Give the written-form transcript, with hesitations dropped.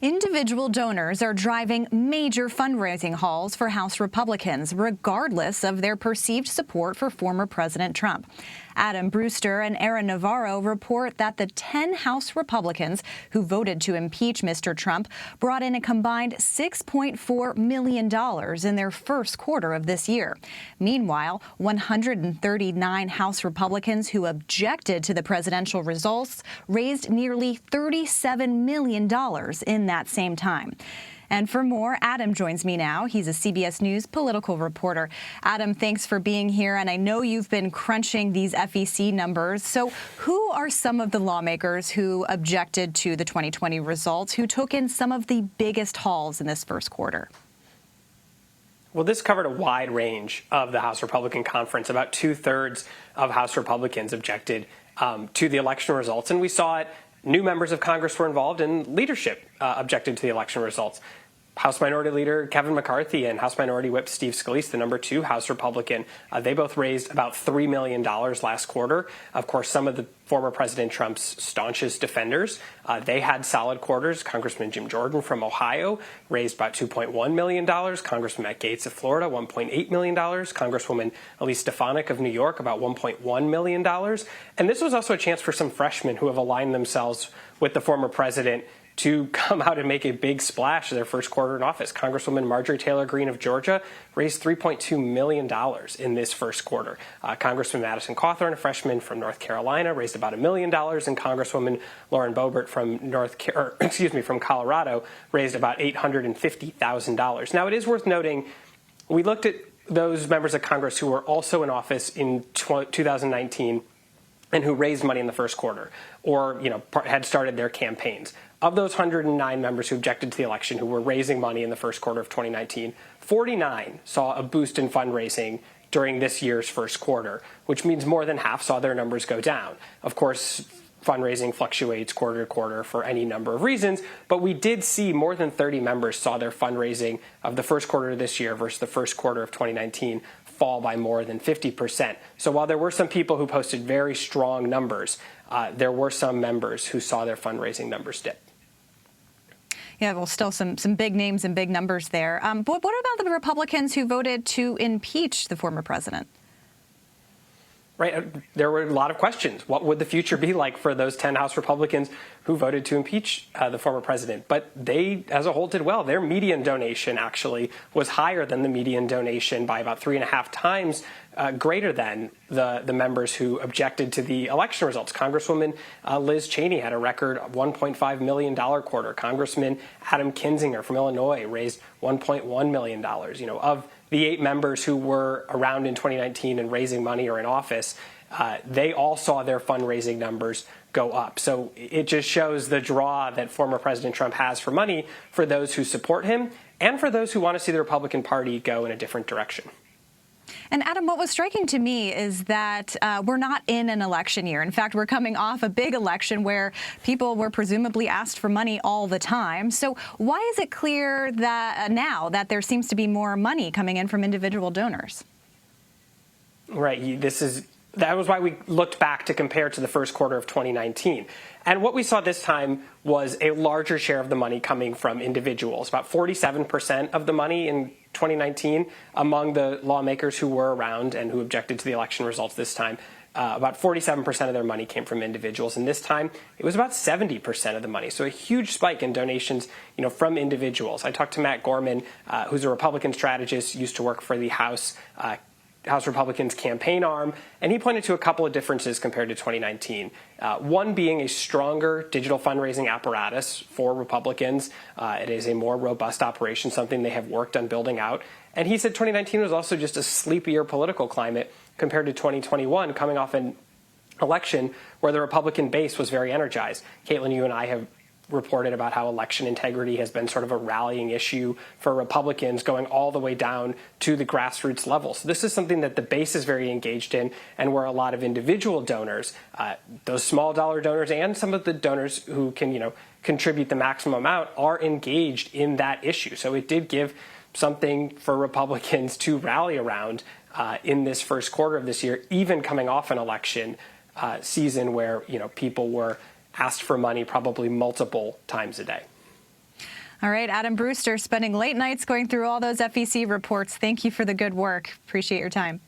Individual donors are driving major fundraising hauls for House Republicans, regardless of their perceived support for former President Trump. Adam Brewster and Aaron Navarro report that the 10 House Republicans who voted to impeach Mr. Trump brought in a combined $6.4 million in their first quarter of this year. Meanwhile, 139 House Republicans who objected to the presidential results raised nearly $37 million in that same time. And for more, Adam joins me now. He's a CBS News political reporter. Adam, thanks for being here. And I know you've been crunching these FEC numbers. So who are some of the lawmakers who objected to the 2020 results, who took in some of the biggest hauls in this first quarter? Well, this covered a wide range of the House Republican Conference. About 2/3 of House Republicans objected to the election results. And we saw it. New members of Congress were involved, and leadership objected to the election results. House Minority Leader Kevin McCarthy and House Minority Whip Steve Scalise, the number 2 House Republican, they both raised about $3 million last quarter. Of course, some of the former President Trump's staunchest defenders, they had solid quarters. Congressman Jim Jordan from Ohio raised about $2.1 million. Congressman Matt Gaetz of Florida, $1.8 million. Congresswoman Elise Stefanik of New York, about $1.1 million. And this was also a chance for some freshmen who have aligned themselves with the former president to come out and make a big splash in their first quarter in office. Congresswoman Marjorie Taylor Greene of Georgia raised $3.2 million in this first quarter. Congressman Madison Cawthorn, a freshman from North Carolina, raised about $1 million, and Congresswoman Lauren Boebert from Colorado raised about $850,000. Now, it is worth noting, we looked at those members of Congress who were also in office in 2019 and who raised money in the first quarter or had started their campaigns. Of those 109 members who objected to the election who were raising money in the first quarter of 2019, 49 saw a boost in fundraising during this year's first quarter, which means more than half saw their numbers go down. Of course, fundraising fluctuates quarter to quarter for any number of reasons, but we did see more than 30 members saw their fundraising of the first quarter of this year versus the first quarter of 2019 fall by more than 50%. So while there were some people who posted very strong numbers, there were some members who saw their fundraising numbers dip. Yeah, well, still some big names and big numbers there. But what about the Republicans who voted to impeach the former president? Right. There were a lot of questions. What would the future be like for those 10 House Republicans who voted to impeach the former president? But they, as a whole, did well. Their median donation actually was higher than the median donation by about 3.5 times greater than the members who objected to the election results. Congresswoman Liz Cheney had a record $1.5 million quarter. Congressman Adam Kinzinger from Illinois raised $1.1 million. Of the 8 members who were around in 2019 and raising money or in office, they all saw their fundraising numbers go up. So it just shows the draw that former President Trump has for money for those who support him and for those who want to see the Republican Party go in a different direction. And Adam, what was striking to me is that we're not in an election year. In fact, we're coming off a big election where people were presumably asked for money all the time. So why is it clear that now that there seems to be more money coming in from individual donors? Right. That was why we looked back to compare to the first quarter of 2019. And what we saw this time was a larger share of the money coming from individuals, about 47% of the money in 2019 among the lawmakers who were around and who objected to the election results this time. About 47% of their money came from individuals, and this time it was about 70% of the money. So a huge spike in donations, from individuals. I talked to Matt Gorman, who's a Republican strategist, used to work for the House Republicans campaign arm, and he pointed to a couple of differences compared to 2019. One being a stronger digital fundraising apparatus for Republicans. It is a more robust operation, something they have worked on building out. And he said 2019 was also just a sleepier political climate compared to 2021, coming off an election where the Republican base was very energized. Caitlin, you and I have reported about how election integrity has been sort of a rallying issue for Republicans going all the way down to the grassroots level. So this is something that the base is very engaged in, and where a lot of individual donors, those small dollar donors and some of the donors who can, contribute the maximum amount, are engaged in that issue. So it did give something for Republicans to rally around in this first quarter of this year, even coming off an election season where, people were asked for money probably multiple times a day. All right, Adam Brewster spending late nights going through all those FEC reports. Thank you for the good work. Appreciate your time.